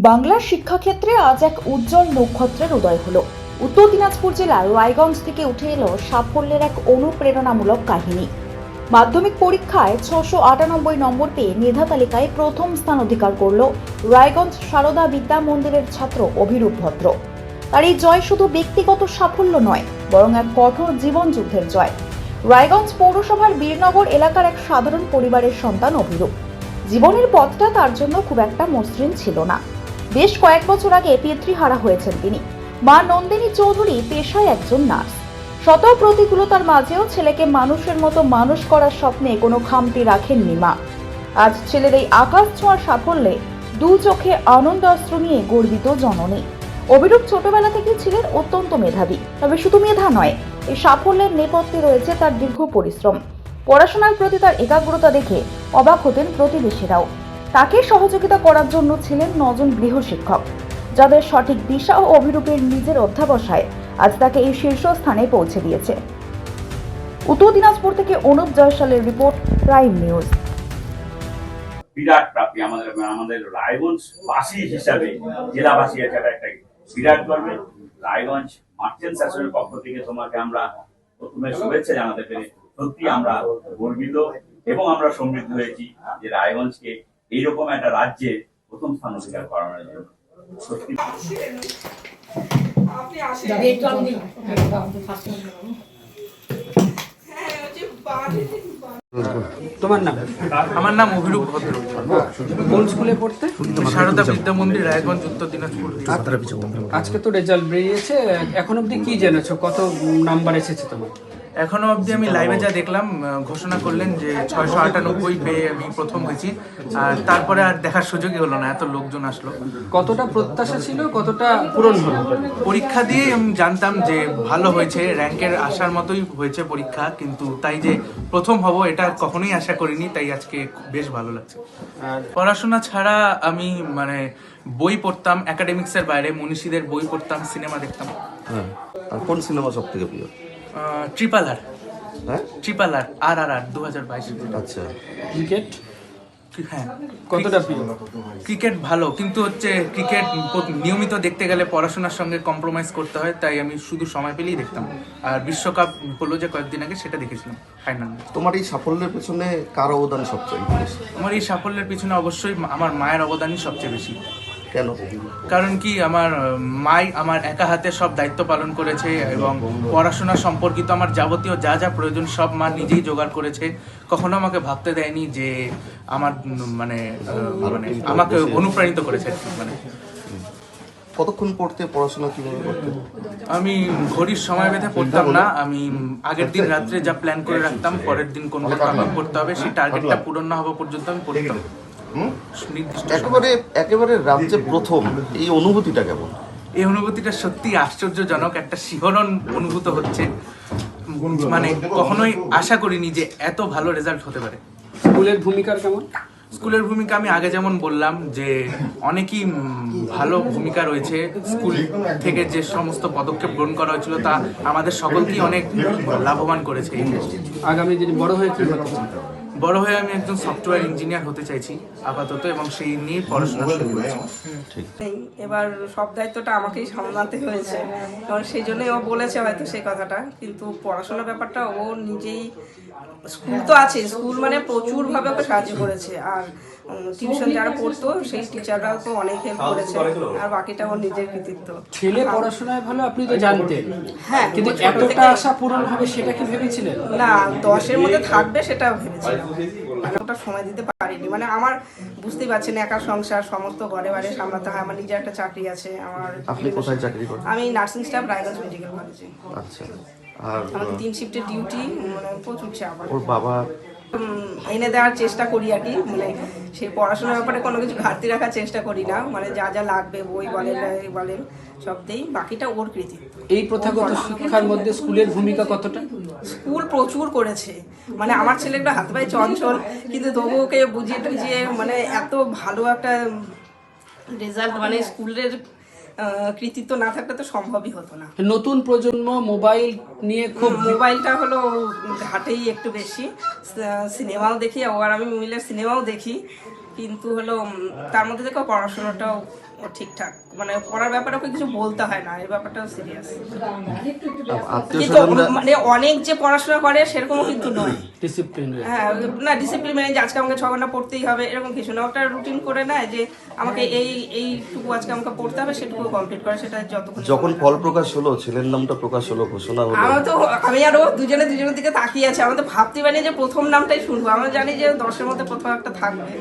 বাংলার শিক্ষাক্ষেত্রে আজ এক উজ্জ্বল নক্ষত্রের উদয় হলো। উত্তর দিনাজপুর জেলার রায়গঞ্জ থেকে উঠে এলো সাফল্যের এক অনুপ্রেরণামূলক কাহিনী। মাধ্যমিক পরীক্ষায় 698 নম্বর পেয়ে মেধা তালিকায় প্রথম স্থান অধিকার করল রায়গঞ্জ সারদা বিদ্যা মন্দিরের ছাত্র অভিরূপ ভদ্র। তার এই জয় শুধু ব্যক্তিগত সাফল্য নয়, বরং এক কঠোর জীবন যুদ্ধের জয়। রায়গঞ্জ পৌরসভার বীরনগর এলাকার এক সাধারণ পরিবারের সন্তান অভিরূপ। জীবনের পথটা তার জন্য খুব একটা মসৃণ ছিল না। বেশ কয়েক বছর আগে পিতৃহারা হয়েছেন তিনি। মা নন্দিনী চৌধুরী পেশায় একজন নার্স। শত প্রতিকূলতার মাঝেও ছেলেকে মানুষের মতো মানুষ করার স্বপ্নে কোনো খামতি রাখেননি মা। আজ ছেলের এই আকাশ ছোঁয়ার সাফল্যে দু চোখে আনন্দ অশ্রু নিয়ে গর্বিত জননী। অভিরূপ ছোটবেলা থেকে ছিলেন অত্যন্ত মেধাবী। তবে শুধু মেধা নয়, এই সাফল্যের নেপথ্যে রয়েছে তার দীর্ঘ পরিশ্রম। পড়াশোনার প্রতি তার একাগ্রতা দেখে অবাক হতেন প্রতিবেশীরাও। তাকে সহযোগিতা করার জন্য ছিলেন 9 জন গৃহশিক্ষক, যাদের সঠিক দিশা ও অভিরূপের নিজের অধ্যাবসায় আজ তাকে এই শীর্ষস্থানে পৌঁছে দিয়েছে। উত্তর দিনাজপুর থেকে অনুপ জয়সালের রিপোর্ট, প্রাইম নিউজ। বিরাট প্রাপ্তি আমাদের রায়গঞ্জ বাসী হিসাবে, জেলাবাসী হিসাবে একটা বিরাট গর্বে। রায়গঞ্জ মার্চেন্ট অ্যাসোসিয়েশনের পক্ষ থেকে তোমাকে আমরা প্রথমে শুভেচ্ছা জানাতে পেরে সত্যি আমরা গর্বিত এবং আমরা সমৃদ্ধ হয়েছি যে রায়গঞ্জকে এইরকম একটা রাজ্যে প্রথম স্থান অধিকার করানোর জন্য। সত্যি তোমার নাম? আমার নাম অভিরূপ ভদ্র। কোন স্কুলে পড়তে? সারদা বিদ্যা মন্দির, রায়গঞ্জ, উত্তর দিনাজপুর। আজকে তো রেজাল্ট বেরিয়েছে, এখন অবধি কি জেনেছো, কত নাম্বার এসেছে তোমার? এখনো অবধি আমি লাইভে যা দেখলাম, ঘোষণা করলেন যে 698 পেয়ে আমি প্রথম হয়েছি। আর তারপরে আর দেখার সুযোগই হলো না, এত লোকজন আসলো। কতটা প্রত্যাশা ছিল, কতটা পূরণ হলো? পরীক্ষা দিয়ে আমি জানতাম যে ভালো হয়েছে, র্যাঙ্কের আসার মতোই হয়েছে পরীক্ষা, কিন্তু তাই যে প্রথম হব এটা কখনোই আশা করিনি, তাই আজকে বেশ ভালো লাগছে। আর পড়াশোনা ছাড়া আমি বই পড়তাম, একাডেমিক্সের বাইরে মনীষীদের বই পড়তাম, সিনেমা দেখতাম। হ্যাঁ, আর কোন সিনেমা সব থেকে প্রিয়? ট্রিপল আর, হ্যাঁ, RRR 2022। আচ্ছা। ক্রিকেট হ্যাঁ, কতটা প্রিয়? ক্রিকেট ভালো, কিন্তু ক্রিকেট নিয়মিত দেখতে গেলে পড়াশোনার সঙ্গে কম্প্রোমাইজ করতে হয়, তাই আমি শুধু সময় পেলেই দেখতাম। আর বিশ্বকাপ হলো যে কয়েকদিন আগে, সেটা দেখেছিলাম ফাইনাল। তোমার এই সাফল্যের পেছনে কার অবদান সবচেয়ে বেশি? আমার এই সাফল্যের পিছনে অবশ্যই আমার মায়ের অবদানই সবচেয়ে বেশি। কেন? কারণ কি, আমার মাই আমার একা হাতে সব দায়িত্ব পালন করেছে এবং পড়াশোনা সম্পর্কিত আমার যাবতীয় যা যা প্রয়োজন সব মা নিজেই জোগাড় করেছে। কখনো আমাকে ভাবতে দেয়নি যে আমার আমাকে অনুপ্রাণিত করেছে। কতক্ষণ পড়তে, পড়াশোনা কিভাবে করতে? আমি ঘড়ির সময় বেঁধে পড়তাম না। আমি আগের দিন রাত্রে যা প্ল্যান করে রাখতাম, পরের দিন কোনটা কমপ্লিট করতে হবে, সেই টার্গেটটা পূরণ না হওয়া পর্যন্ত আমি পড়তাম। একেবারে রাজ্যে প্রথম, এই অনুভূতিটা কেমন? এই অনুভূতিটা সত্যি আশ্চর্যজনক, একটা শিহরণ অনুভূত হচ্ছে। কখনোই আশা করিনি যে এত ভালো রেজাল্ট হতে পারে। স্কুলের ভূমিকার কেমন? স্কুলের ভূমিকা আমি আগে যেমন বললাম যে অনেকই ভালো ভূমিকা রয়েছে। স্কুল থেকে যে সমস্ত পদক্ষেপ গ্রহণ করা হয়েছিল তা আমাদের সকলকেই অনেক লাভবান করেছে। আগামী দিনে বড় হয়ে কি হতে চাও? বড় হয়ে আমি একজন সফটওয়্যার ইঞ্জিনিয়ার হতে চাইছি আপাতত, এবং সেই নিয়ে পড়াশোনা শুরু করেছি। এবার সব দায়িত্বটা আমাকেই সামলাতে হয়েছে, কারণ সেই জন্যই ও বলেছে হয়তো সেই কথাটা, কিন্তু পড়াশোনার ব্যাপারটা ও নিজেই, স্কুল তো আছে, স্কুল মানে প্রচুরভাবে ওকে সাহায্য করেছে। আর টিউশন যারা পড়তো সেই টিচাররাও তো অনেক হেল্প করেছে, আর বাকিটা ওর নিজের কৃতিত্ব। ছেলে পড়াশোনায় ভালো, আপনি তো জানতেন, হ্যাঁ, কিন্তু এতটা আশা পূরণ হবে সেটা কি ভেবেছিলেন? না, 10-এর মধ্যে থাকবে সেটা ভেবেছিলাম, মানে ওটা সময় দিতে পারিনি। মানে আমার বুঝতেই পারছেন, একা সংসার, সমস্ত ঘরে বাড়ি সামলাতে হয়। আমার নিজের একটা চাকরি আছে। আপনি কোথায় চাকরি করেন? আমি নার্সিং স্টাফ, রায়গঞ্জ মেডিকেল কলেজে। আচ্ছা। আর আমাদের 3 শিফটের ডিউটি, মানে প্রচুর চাপ। ওর বাবা এনে দেওয়ার চেষ্টা করি আর কি, মানে সেই পড়াশোনার ব্যাপারে কোনো কিছু ঘাটতি রাখার চেষ্টা করি না। মানে যা যা লাগবে, বই বলেন সব দেই, বাকিটা ওর কৃতিত্ব। এই প্রথাগত শিক্ষার মধ্যে স্কুলের ভূমিকা কতটা? স্কুল প্রচুর করেছে। মানে আমার ছেলে একটা হাত পায়ে চঞ্চল, কিন্তু তবু ওকে বুঝিয়ে টুঝিয়ে মানে এত ভালো একটা রেজাল্ট, মানে স্কুলের কৃতিত্ব না থাকলে তো সম্ভবই হতো না। নতুন প্রজন্ম মোবাইল নিয়ে খুব, মোবাইলটা হলো ঘাটেই একটু বেশি। সিনেমাও দেখি, আর আমি মিলে সিনেমাও দেখি, কিন্তু হলো তার মধ্যে থেকে পড়াশোনাটাও ওর ঠিকঠাক, মানে পড়ার ব্যাপারে ওকে কিছু বলতে হয় না, এই ব্যাপারটাও সিরিয়াস। আত্মীয় কিন্তু স্বজনরা মানে অনেক যে পড়াশোনা করে সেরকমও কিন্তু নয়। ডিসিপ্লিন হ্যাঁ, না ডিসিপ্লিন মানে যে আজকে আমাকে 6 ঘন্টা পড়তেই হবে এরকম কিছু না, ওটা রুটিন করে নেয় যে আমাকে এইটুকু আজকে আমাকে পড়তে হবে, সেটুকু কমপ্লিট করে, সেটা যতক্ষণ। যখন ফল প্রকাশ হলো, ছেলের নামটা প্রকাশ হলো, ঘোষণা হলো, আমি আরো দুজনের দিকে তাকিয়ে আছি, আমি তো ভাবতে পারিনি যে প্রথম নামটাই শুনবো, আমরা জানি যে 10-এর মধ্যে প্রথম একটা থাকবে,